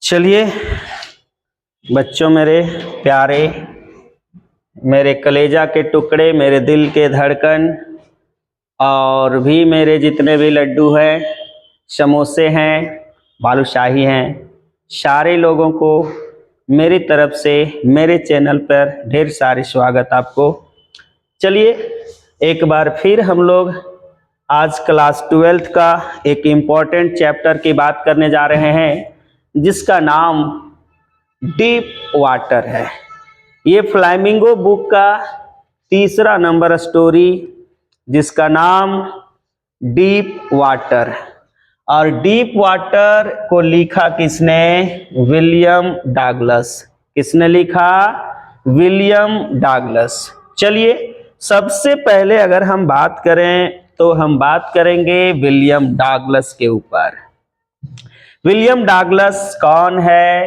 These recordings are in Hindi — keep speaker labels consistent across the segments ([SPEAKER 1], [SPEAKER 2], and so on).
[SPEAKER 1] चलिए बच्चों, मेरे प्यारे, मेरे कलेजा के टुकड़े, मेरे दिल के धड़कन और भी मेरे जितने भी लड्डू हैं, समोसे हैं, बालूशाही हैं, सारे लोगों को मेरी तरफ से मेरे चैनल पर ढेर सारी स्वागत आपको। चलिए एक बार फिर हम लोग आज क्लास 12th का एक इम्पॉर्टेंट चैप्टर की बात करने जा रहे हैं जिसका नाम डीप वाटर है। ये फ्लैमिंगो बुक का तीसरा नंबर स्टोरी जिसका नाम डीप वाटर। और डीप वाटर को लिखा किसने? William Douglas. किसने लिखा? William Douglas. चलिए सबसे पहले अगर हम बात करें तो हम बात करेंगे विलियम डगलस के ऊपर। विलियम डगलस कौन है,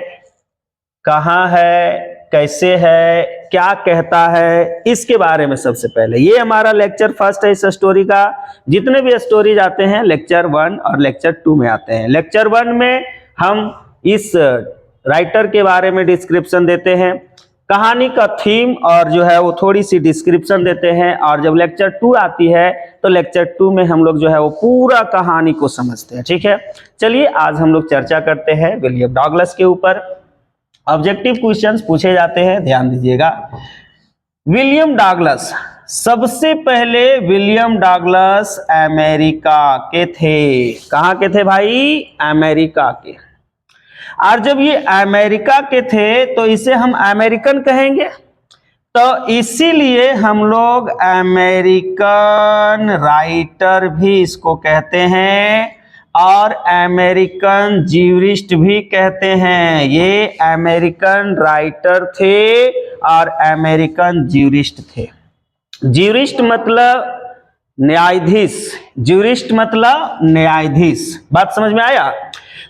[SPEAKER 1] कहाँ है, कैसे है, क्या कहता है, इसके बारे में सबसे पहले। ये हमारा लेक्चर फर्स्ट है इस स्टोरी का। जितने भी स्टोरीज आते हैं लेक्चर 1 और लेक्चर 2 में आते हैं। लेक्चर 1 में हम इस राइटर के बारे में डिस्क्रिप्शन देते हैं, कहानी का थीम और जो है वो थोड़ी सी डिस्क्रिप्शन देते हैं, और जब लेक्चर 2 आती है तो लेक्चर 2 में हम लोग जो है वो पूरा कहानी को समझते हैं। ठीक है, चलिए आज हम लोग चर्चा करते हैं विलियम डगलस के ऊपर। ऑब्जेक्टिव क्वेश्चंस पूछे जाते हैं, ध्यान दीजिएगा। विलियम डगलस, सबसे पहले विलियम डगलस अमेरिका के थे। कहाँ के थे भाई? अमेरिका के। और जब ये अमेरिका के थे तो इसे हम अमेरिकन कहेंगे, तो इसीलिए हम लोग अमेरिकन राइटर भी इसको कहते हैं और अमेरिकन ज्यूरिस्ट भी कहते हैं। ये अमेरिकन राइटर थे और अमेरिकन ज्यूरिस्ट थे। ज्यूरिस्ट मतलब न्यायाधीश, ज्यूरिस्ट मतलब न्यायाधीश। बात समझ में आया?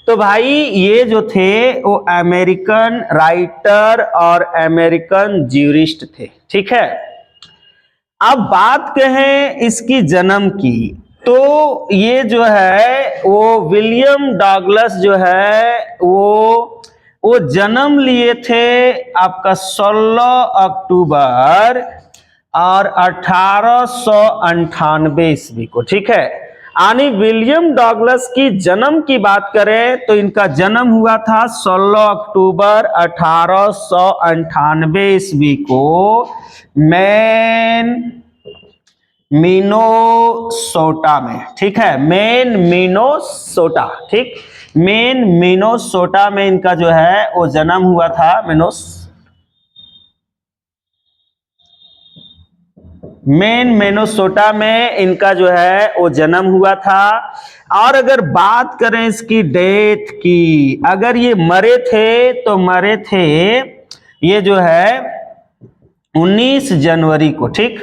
[SPEAKER 1] तो भाई ये जो थे वो अमेरिकन राइटर और अमेरिकन ज्यूरिस्ट थे। ठीक है, अब बात कहें इसकी जन्म की, तो ये जो है वो विलियम डगलस जो है वो जन्म लिए थे आपका 16 अक्टूबर और 1898 ईस्वी को। ठीक है, यानी विलियम डगलस की जन्म की बात करें तो इनका जन्म हुआ था 16 अक्टूबर 1898 ईस्वी को मेन मिनेसोटा में। ठीक है, मेन मिनेसोटा। ठीक, मेन मिनेसोटा में इनका जो है वो जन्म हुआ था। मेन मिनेसोटा में इनका जो है वो जन्म हुआ था। और अगर बात करें इसकी डेथ की, अगर ये मरे थे तो मरे थे ये जो है 19 जनवरी को। ठीक,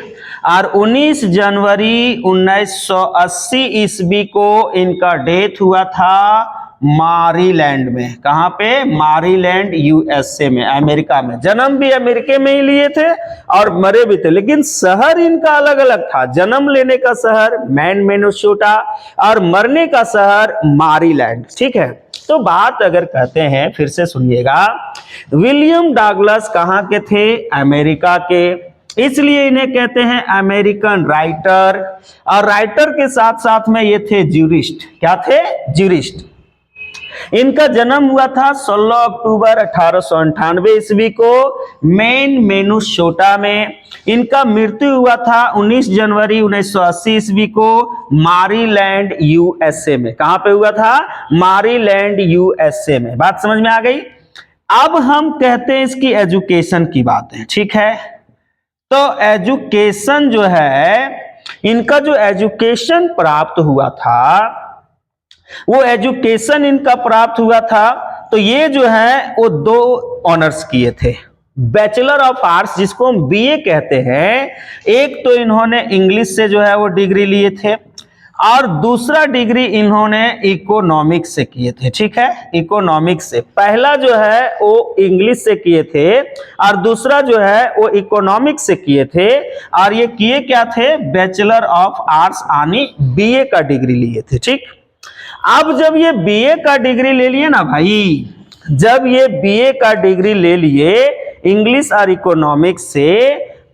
[SPEAKER 1] और 19 जनवरी 1980 ईस्वी को इनका डेथ हुआ था मैरीलैंड में। कहाँ पे? मैरीलैंड यूएसए में, अमेरिका में। जन्म भी अमेरिका में ही लिए थे और मरे भी थे, लेकिन शहर इनका अलग अलग था। जन्म लेने का शहर मेन मिनेसोटा और मरने का शहर मैरीलैंड। ठीक है, तो बात अगर कहते हैं, फिर से सुनिएगा, विलियम डगलस कहाँ के थे? अमेरिका के। इसलिए इन्हें कहते हैं अमेरिकन राइटर, और राइटर के साथ साथ में ये थे ज्यूरिस्ट। क्या थे? ज्यूरिस्ट। इनका जन्म हुआ था 16 अक्टूबर 1898 ईस्वी को मेन मिनेसोटा में। इनका मृत्यु हुआ था 19 जनवरी 1980 ईस्वी को मैरीलैंड यूएसए में। कहां पे हुआ था? मैरीलैंड यूएसए में। बात समझ में आ गई? अब हम कहते हैं इसकी एजुकेशन की बातें। ठीक है, तो एजुकेशन जो है, इनका जो एजुकेशन प्राप्त हुआ था, वो एजुकेशन इनका प्राप्त हुआ था, तो ये जो है वो 2 ऑनर्स किए थे। बैचलर ऑफ आर्ट्स जिसको हम बीए कहते हैं, एक तो इन्होंने इंग्लिश से जो है वो डिग्री लिए थे, और दूसरा डिग्री इन्होंने इकोनॉमिक्स से किए थे। ठीक है, इकोनॉमिक्स से। पहला जो है वो इंग्लिश से किए थे और दूसरा जो है वो इकोनॉमिक्स से किए थे। और ये किए क्या थे? बैचलर ऑफ आर्ट्स यानी बीए का डिग्री लिए थे। ठीक, अब जब ये बीए का डिग्री ले लिए ना भाई, जब ये बीए का डिग्री ले लिए इंग्लिश और इकोनॉमिक्स से,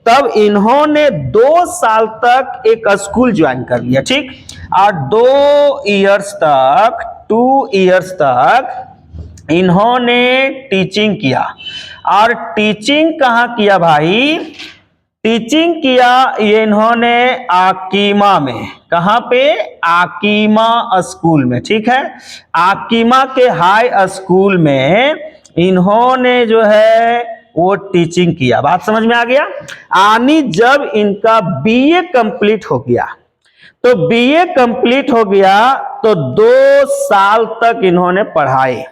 [SPEAKER 1] तब इन्होंने 2 साल तक एक स्कूल ज्वाइन कर लिया, ठीक। और 2 इयर्स तक इन्होंने टीचिंग किया। और टीचिंग कहाँ किया भाई? टीचिंग किया ये इन्होंने आकीमा में। कहाँ पे? आकीमा स्कूल में, ठीक है। आकीमा के हाई स्कूल में इन्होंने जो है वो टीचिंग किया। बात समझ में आ गया? आनी जब इनका बीए कंप्लीट हो गया, तो बीए कंप्लीट हो गया तो 2 साल तक इन्होंने पढ़ाए।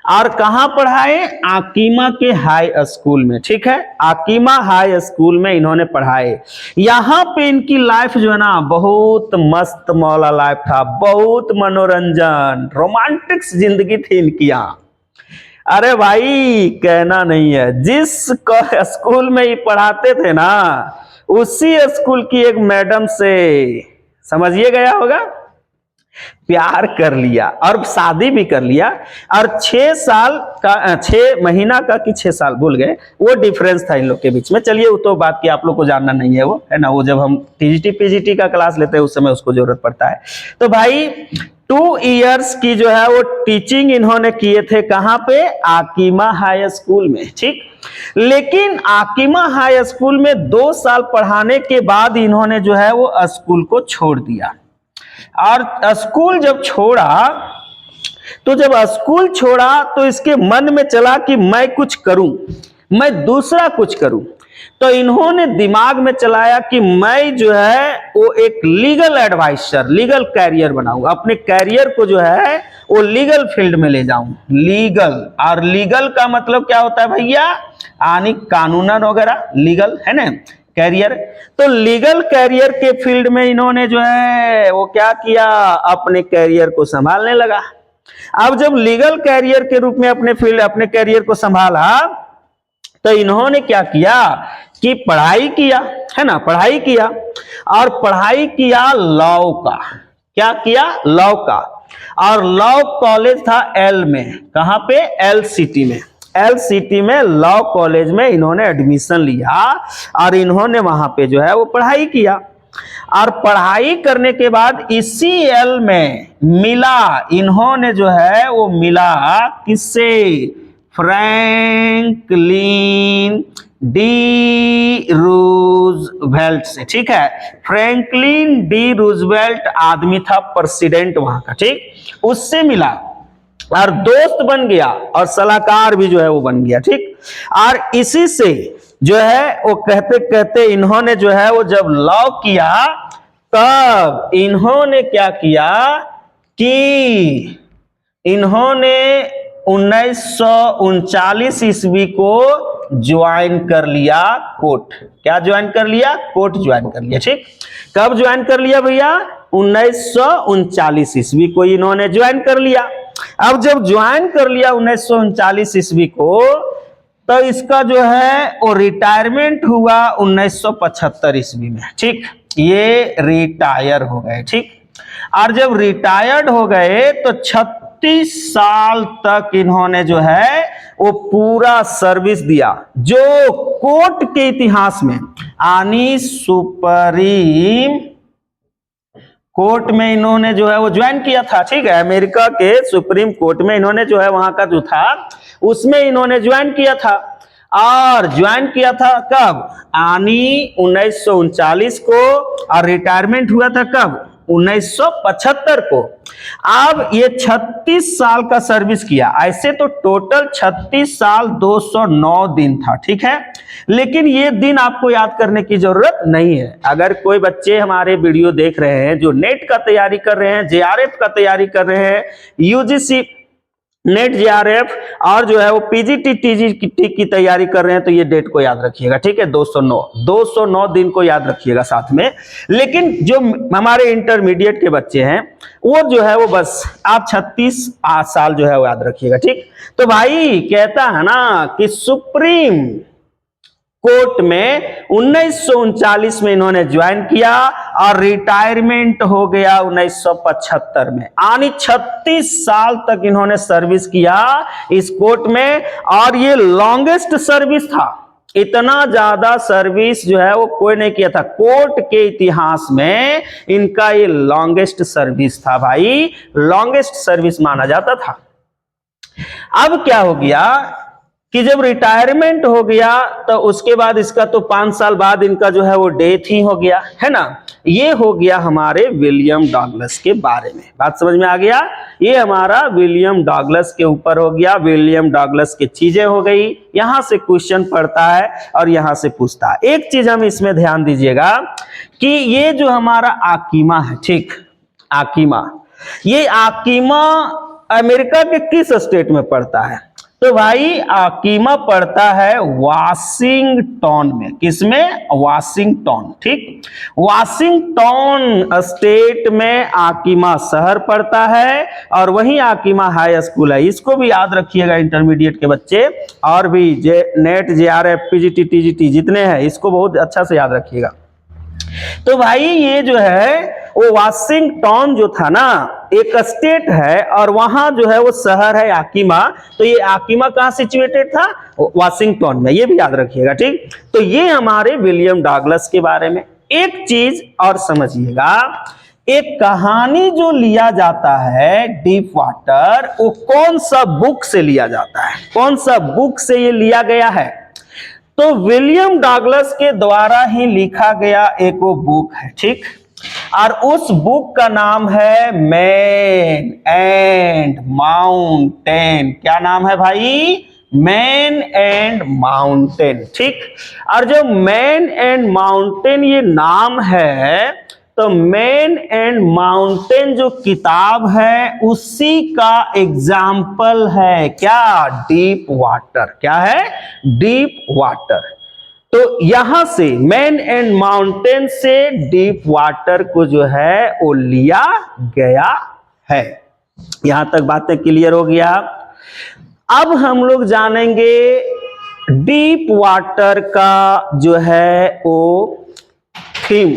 [SPEAKER 1] और कहां पढ़ाए? आकीमा के हाई स्कूल में, ठीक है। आकीमा हाई स्कूल में इन्होंने पढ़ाए। यहां पे इनकी लाइफ जो है ना बहुत मस्त मौला लाइफ था, बहुत मनोरंजन, रोमांटिक जिंदगी थी इनकी यहाँ। अरे भाई कहना नहीं है, जिस स्कूल में ये पढ़ाते थे ना, उसी स्कूल की एक मैडम से, समझिए गया होगा, प्यार कर लिया और शादी भी कर लिया। और 6 महीना का कि 6 साल भूल गए, वो डिफरेंस था इन लोग के बीच में। चलिए वो तो बात की आप लोग को जानना नहीं है, वो है ना, वो जब हम टीजीटी पीजीटी का क्लास लेते हैं उस समय उसको जरूरत पड़ता है। तो भाई 2 इयर्स की जो है वो टीचिंग इन्होंने किए थे। कहां पे? आकीमा हाई स्कूल में, ठीक। लेकिन आकीमा हाई स्कूल में 2 साल पढ़ाने के बाद इन्होंने जो है वो स्कूल को छोड़ दिया। और स्कूल जब छोड़ा, तो जब स्कूल छोड़ा तो इसके मन में चला कि मैं कुछ करूं, मैं दूसरा कुछ करूं। तो इन्होंने दिमाग में चलाया कि मैं जो है वो एक लीगल एडवाइजर, लीगल कैरियर बनाऊंगा, अपने कैरियर को जो है वो लीगल फील्ड में ले जाऊं। लीगल, और लीगल का मतलब क्या होता है भैया? यानी कानूनन वगैरह, लीगल है ना, कैरियर। तो लीगल कैरियर के फील्ड में इन्होंने जो है वो क्या किया? अपने कैरियर को संभालने लगा। अब जब लीगल कैरियर के रूप में अपने कैरियर को संभाला, तो इन्होंने क्या किया कि पढ़ाई किया, है ना, पढ़ाई किया। और पढ़ाई किया लॉ का। क्या किया? लॉ का। और लॉ कॉलेज था एल में। कहां पे? एल सिटी में। एल सिटी में लॉ कॉलेज में इन्होंने एडमिशन लिया और इन्होंने वहां पे जो है वो पढ़ाई किया। और पढ़ाई करने के बाद इसी एल में मिला, इन्होंने जो है वो मिला किससे? फ्रैंकलिन डी रूजवेल्ट से, ठीक है। फ्रैंकलिन डी रूजवेल्ट आदमी था प्रेसिडेंट वहां का, ठीक। उससे मिला और दोस्त बन गया और सलाहकार भी जो है वो बन गया, ठीक। और इसी से जो है वो कहते कहते इन्होंने जो है वो जब लॉ किया, तब इन्होंने क्या किया कि इन्होंने 1939 ईस्वी को ज्वाइन कर लिया कोर्ट। क्या ज्वाइन कर लिया? कोर्ट ज्वाइन कर लिया, ठीक। कब ज्वाइन कर लिया भैया? 1939 ईस्वी को इन्होंने ज्वाइन कर लिया। अब जब ज्वाइन कर लिया 1939 ईस्वी को, तो इसका जो है वो रिटायरमेंट हुआ 1975 ईस्वी में, ठीक। ये रिटायर हो गए, ठीक। और जब रिटायर्ड हो गए तो 36 साल तक इन्होंने जो है वो पूरा सर्विस दिया, जो कोर्ट के इतिहास में आनी सुप्रीम कोर्ट में इन्होंने जो है वो ज्वाइन किया था, ठीक है। अमेरिका के सुप्रीम कोर्ट में इन्होंने जो है वहां का जो था उसमें इन्होंने ज्वाइन किया था। और ज्वाइन किया था कब? आनी 1939 को। और रिटायरमेंट हुआ था कब? 1975 को। अब ये 36 साल का सर्विस किया। ऐसे तो टोटल 36 साल 209 दिन था, ठीक है। लेकिन ये दिन आपको याद करने की जरूरत नहीं है। अगर कोई बच्चे हमारे वीडियो देख रहे हैं जो नेट का तैयारी कर रहे हैं, जेआरएफ का तैयारी कर रहे हैं, यूजीसी नेट जेआरएफ और जो है वो पीजीटी टीजीटी की तैयारी कर रहे हैं, तो ये डेट को याद रखिएगा, ठीक है। 209 दिन को याद रखिएगा साथ में। लेकिन जो हमारे इंटरमीडिएट के बच्चे हैं वो जो है वो बस आप 36 साल जो है वो याद रखिएगा, ठीक। तो भाई कहता है ना कि सुप्रीम कोर्ट में 1939 में इन्होंने ज्वाइन किया और रिटायरमेंट हो गया 1975 में। यानी 36 साल तक इन्होंने सर्विस किया इस कोर्ट में, और ये लॉन्गेस्ट सर्विस था। इतना ज्यादा सर्विस जो है वो कोई नहीं किया था कोर्ट के इतिहास में, इनका ये लॉन्गेस्ट सर्विस था भाई, लॉन्गेस्ट सर्विस माना जाता था। अब क्या हो गया कि जब रिटायरमेंट हो गया तो उसके बाद इसका तो 5 साल बाद इनका जो है वो डेथ ही हो गया, है ना। ये हो गया हमारे विलियम डगलस के बारे में, बात समझ में आ गया। ये हमारा विलियम डगलस के ऊपर हो गया, विलियम डगलस की चीजें हो गई। यहां से क्वेश्चन पढ़ता है और यहां से पूछता है। एक चीज हम इसमें ध्यान दीजिएगा कि ये जो हमारा आकीमा है, ठीक, आकीमा, ये आकीमा अमेरिका के किस स्टेट में पड़ता है? तो भाई आकीमा पड़ता है वाशिंगटन में। किसमें? वाशिंगटन, ठीक। वाशिंगटन स्टेट में आकीमा शहर पड़ता है और वहीं आकीमा हाई स्कूल है। इसको भी याद रखिएगा इंटरमीडिएट के बच्चे, और भी नेट, जेआरएफ, पीजीटी, टीजीटी जितने हैं, इसको बहुत अच्छा से याद रखिएगा। तो भाई ये जो है वो वाशिंगटन जो था ना, एक स्टेट है और वहां जो है वो शहर है आकीमा। तो ये आकीमा कहां सिचुएटेड था? वाशिंगटन में, ये भी याद रखिएगा, ठीक। तो ये हमारे विलियम डगलस के बारे में। एक चीज और समझिएगा, एक कहानी जो लिया जाता है डीप वाटर, वो कौन सा बुक से लिया जाता है? कौन सा बुक से ये लिया गया है? तो विलियम डगलस के द्वारा ही लिखा गया एक वो बुक है, ठीक। और उस बुक का नाम है मैन एंड माउंटेन। क्या नाम है भाई? मैन एंड माउंटेन, ठीक। और जो मैन एंड माउंटेन ये नाम है, तो मैन एंड माउंटेन जो किताब है उसी का एग्जाम्पल है क्या? Deep water. क्या है? Deep water. तो यहां से मैन एंड माउंटेन से डीप वाटर को जो है वो लिया गया है। यहां तक बातें क्लियर हो गया। अब हम लोग जानेंगे डीप वाटर का जो है वो थीम,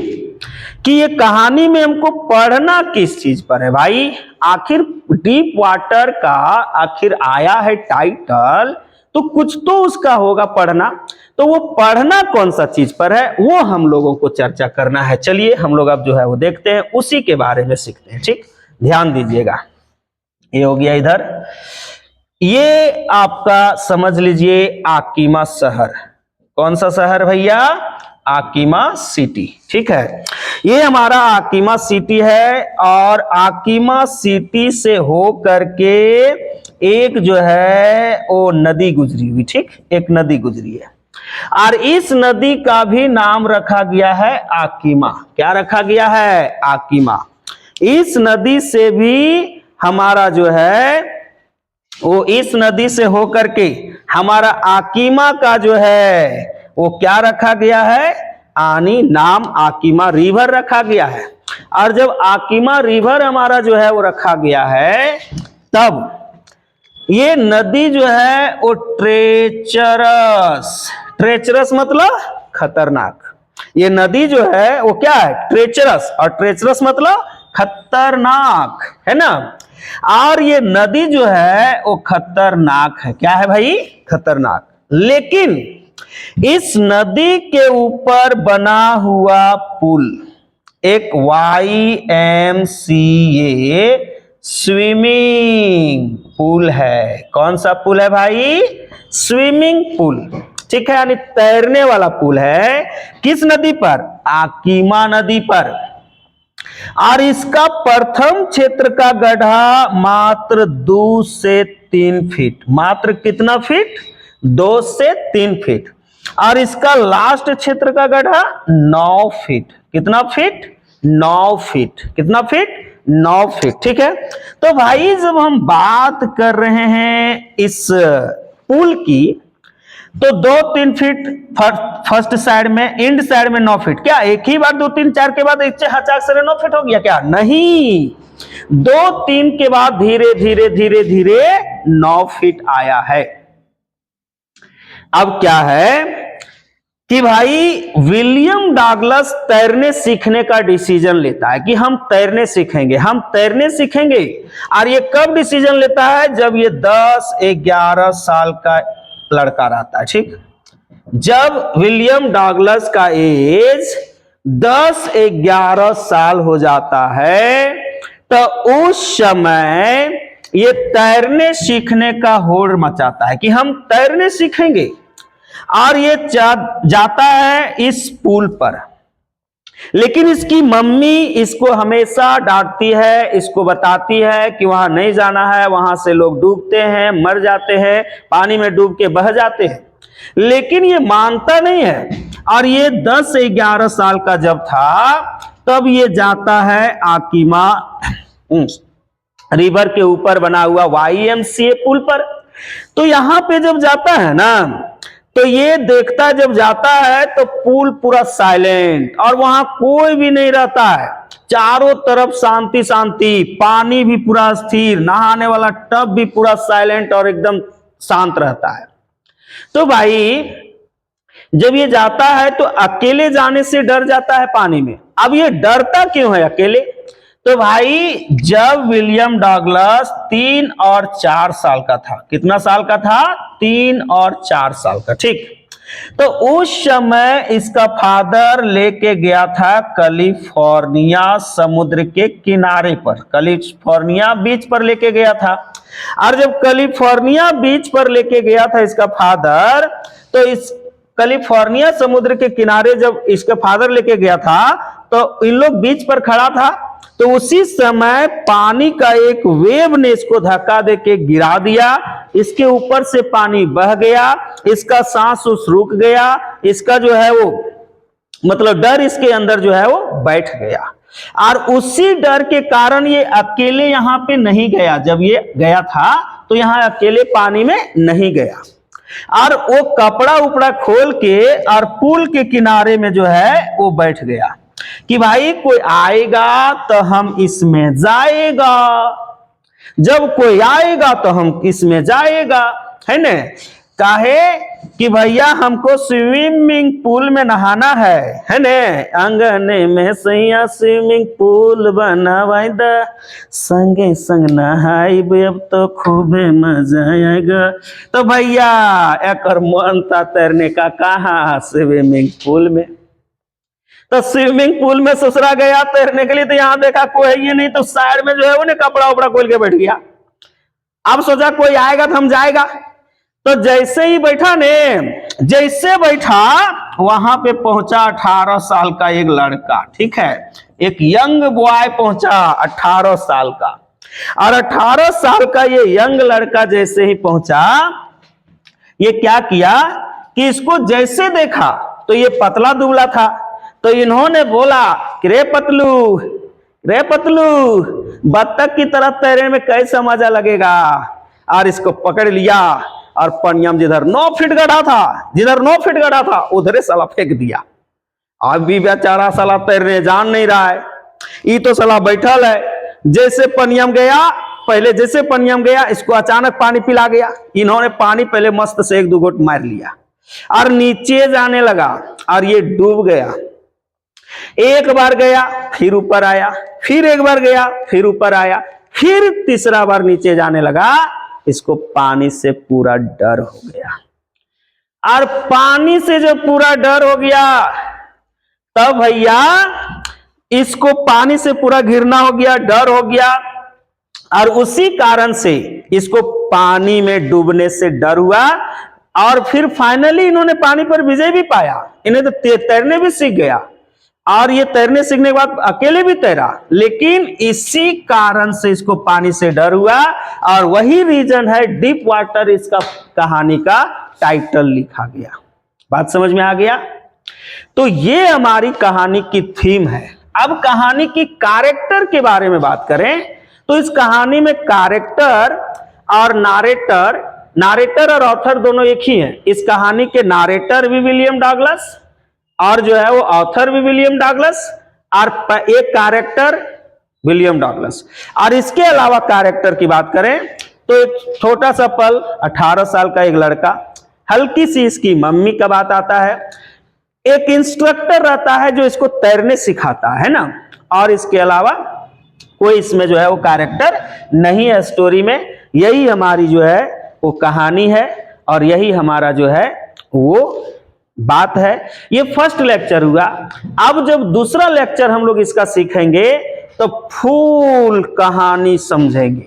[SPEAKER 1] कि ये कहानी में हमको पढ़ना किस चीज पर है भाई। आखिर डीप वाटर का आखिर आया है टाइटल, तो कुछ तो उसका होगा पढ़ना। तो वो पढ़ना कौन सा चीज पर है, वो हम लोगों को चर्चा करना है। चलिए हम लोग अब जो है वो देखते हैं, उसी के बारे में सीखते हैं, ठीक। ध्यान दीजिएगा, ये हो गया इधर। ये आपका समझ लीजिए आकीमा शहर। कौन सा शहर भैया? आकीमा सिटी, ठीक है। ये हमारा आकीमा सिटी है और आकीमा सिटी से हो करके एक जो है वो नदी गुजरी हुई, ठीक, एक नदी गुजरी है और इस नदी का भी नाम रखा गया है आकीमा। क्या रखा गया है? आकीमा। इस नदी से भी हमारा जो है वो, इस नदी से होकर के हमारा आकीमा का जो है वो क्या रखा गया है? आनी नाम आकीमा रिवर रखा गया है। और जब आकीमा रिवर हमारा जो है वो रखा गया है, तब ये नदी जो है वो ट्रेचरस, ट्रेचरस मतलब खतरनाक। ये नदी जो है वो क्या है? ट्रेचरस, और ट्रेचरस मतलब खतरनाक, है ना। और ये नदी जो है वो खतरनाक है। क्या है भाई? खतरनाक। लेकिन इस नदी के ऊपर बना हुआ पुल एक YMCA स्विमिंग पूल है। कौन सा पुल है भाई? स्विमिंग पूल, ठीक है, यानी तैरने वाला पुल है। किस नदी पर? आकीमा नदी पर। और इसका प्रथम क्षेत्र का गड्ढा मात्र 2 से 3 फीट। मात्र कितना फीट? 2 से 3 फीट। और इसका लास्ट क्षेत्र का गड्ढा 9 फीट। कितना फीट? 9 फीट। कितना फीट? 9 फीट, ठीक है। तो भाई जब हम बात कर रहे हैं इस पुल की, तो 2-3 फीट फर्स्ट साइड में, इंड साइड में 9 फीट। क्या एक ही बार 2 3 4 के बाद हचाक से 9 फीट हो गया? क्या नहीं, 2-3 के बाद धीरे धीरे धीरे धीरे 9 फीट आया है। अब क्या है कि भाई विलियम डगलस तैरने सीखने का डिसीजन लेता है कि हम तैरने सीखेंगे, हम तैरने सीखेंगे। और ये कब डिसीजन लेता है? जब ये 10-11 साल का लड़का रहता है। ठीक, जब विलियम डगलस का एज 10-11 साल हो जाता है तो उस समय ये तैरने सीखने का होड़ मचाता है कि हम तैरने सीखेंगे। और ये जाता है इस पुल पर, लेकिन इसकी मम्मी इसको हमेशा डांटती है, इसको बताती है कि वहां नहीं जाना है, वहां से लोग डूबते हैं, मर जाते हैं, पानी में डूब के बह जाते हैं। लेकिन ये मानता नहीं है। और ये 10-11 साल का जब था तब ये जाता है आकिमा रिवर के ऊपर बना हुआ YMCA पुल पर। तो यहां पे जब जाता है ना, तो ये देखता, जब जाता है तो पुल पूरा साइलेंट और वहां कोई भी नहीं रहता है, चारों तरफ शांति शांति, पानी भी पूरा स्थिर, नहाने वाला टब भी पूरा साइलेंट और एकदम शांत रहता है। तो भाई जब ये जाता है तो अकेले जाने से डर जाता है पानी में। अब ये डरता क्यों है अकेले? तो भाई जब विलियम डगलस 3 और 4 साल का था, कितना साल का था? 3 और 4 साल का। ठीक, तो उस समय इसका फादर लेके गया था कैलिफोर्निया समुद्र के किनारे पर, कैलिफोर्निया बीच पर लेके गया था। और जब कैलिफोर्निया बीच पर लेके गया था इसका फादर, तो इस कैलिफोर्निया समुद्र के किनारे जब इसका फादर लेके गया था तो इन लोग बीच पर खड़ा था। तो उसी समय पानी का एक वेव ने इसको धक्का देके गिरा दिया, इसके ऊपर से पानी बह गया, इसका सांस रुक गया, इसका जो है वो मतलब डर इसके अंदर जो है वो बैठ गया। और उसी डर के कारण ये अकेले यहां पे नहीं गया। जब ये गया था तो यहां अकेले पानी में नहीं गया, और वो कपड़ा उपड़ा खोल के और पुल के किनारे में जो है वो बैठ गया कि भाई कोई आएगा तो हम इसमें जाएगा, जब कोई आएगा तो हम इसमें जाएगा, है न? काहे कि भैया हमको स्विमिंग पूल में नहाना है न? अंगने में सैया स्विमिंग पूल बनावाई द, संगे संग नहाइब अब तो खूबे मजा आएगा। तो भैया एक मन था तैरने का, कहाँ? स्विमिंग पूल में। तो स्विमिंग पूल में ससुरा गया तैरने के लिए, तो यहां देखा कोई है ही नहीं, तो साइड में जो है उन्हें कपड़ा उपड़ा खोल के बैठ गया। अब सोचा कोई आएगा तो हम जाएगा। तो जैसे ही बैठा ने, जैसे बैठा वहां पे पहुंचा 18 साल का एक लड़का। ठीक है, एक यंग बॉय पहुंचा 18 साल का। और 18 साल का ये यंग लड़का जैसे ही पहुंचा, ये क्या किया कि इसको जैसे देखा तो ये पतला दुबला था, तो इन्होंने बोला कि रे पतलू, रे पतलू, बत्तख की तरह तैरने में कैसा मजा लगेगा। और इसको पकड़ लिया और पनिया में जिधर 9 फीट गड्ढा था, जिधर 9 फीट गड्ढा था उधरे साला फेंक दिया। अभी बेचारा साला तैरने जान नहीं रहा है, ये तो साला बैठल है। जैसे पनिया में गया, पहले जैसे पनिया में गया इसको अचानक पानी पिला गया। इन्होंने पानी पहले मस्त से 1-2 घूंट मार लिया और नीचे जाने लगा और ये डूब गया। एक बार गया फिर ऊपर आया, फिर एक बार गया फिर ऊपर आया, फिर तीसरा बार नीचे जाने लगा। इसको पानी से पूरा डर हो गया। और पानी से जब पूरा डर हो गया तब भैया इसको पानी से पूरा घिरना हो गया, डर हो गया। और उसी कारण से इसको पानी में डूबने से डर हुआ। और फिर फाइनली इन्होंने पानी पर विजय भी पाया, इन्हें तो तैरने भी सीख गया। और ये तैरने सीखने के बाद अकेले भी तैरा, लेकिन इसी कारण से इसको पानी से डर हुआ। और वही रीजन है डीप वाटर इसका कहानी का टाइटल लिखा गया। बात समझ में आ गया? तो ये हमारी कहानी की थीम है। अब कहानी की कैरेक्टर के बारे में बात करें तो इस कहानी में कैरेक्टर और नारेटर और ऑथर दोनों एक ही हैं। इस कहानी के नारेटर भी विलियम डगलस और जो है वो ऑथर भी विलियम डगलस, और एक कैरेक्टर विलियम डगलस। और इसके अलावा कैरेक्टर की बात करें तो एक छोटा सा पल, 18 साल का एक लड़का, हल्की सी इसकी मम्मी का बात आता है, एक इंस्ट्रक्टर रहता है जो इसको तैरने सिखाता है ना, और इसके अलावा कोई इसमें जो है वो कैरेक्टर नहीं है स्टोरी में। यही हमारी जो है वो कहानी है और यही हमारा जो है वो बात है। ये फर्स्ट लेक्चर हुआ। अब जब दूसरा लेक्चर हम लोग इसका सीखेंगे तो फुल कहानी समझेंगे,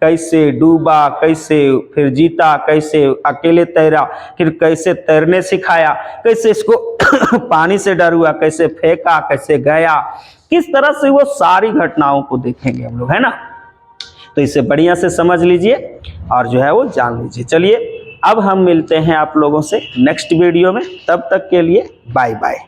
[SPEAKER 1] कैसे डूबा, कैसे फिर जीता, कैसे अकेले तैरा, फिर कैसे तैरने सिखाया, कैसे इसको पानी से डर हुआ, कैसे फेंका, कैसे गया, किस तरह से वो सारी घटनाओं को देखेंगे हम लोग, है ना। तो इसे बढ़िया से समझ लीजिए और जो है वो जान लीजिए। चलिए अब हम मिलते हैं आप लोगों से नेक्स्ट वीडियो में, तब तक के लिए बाय बाय।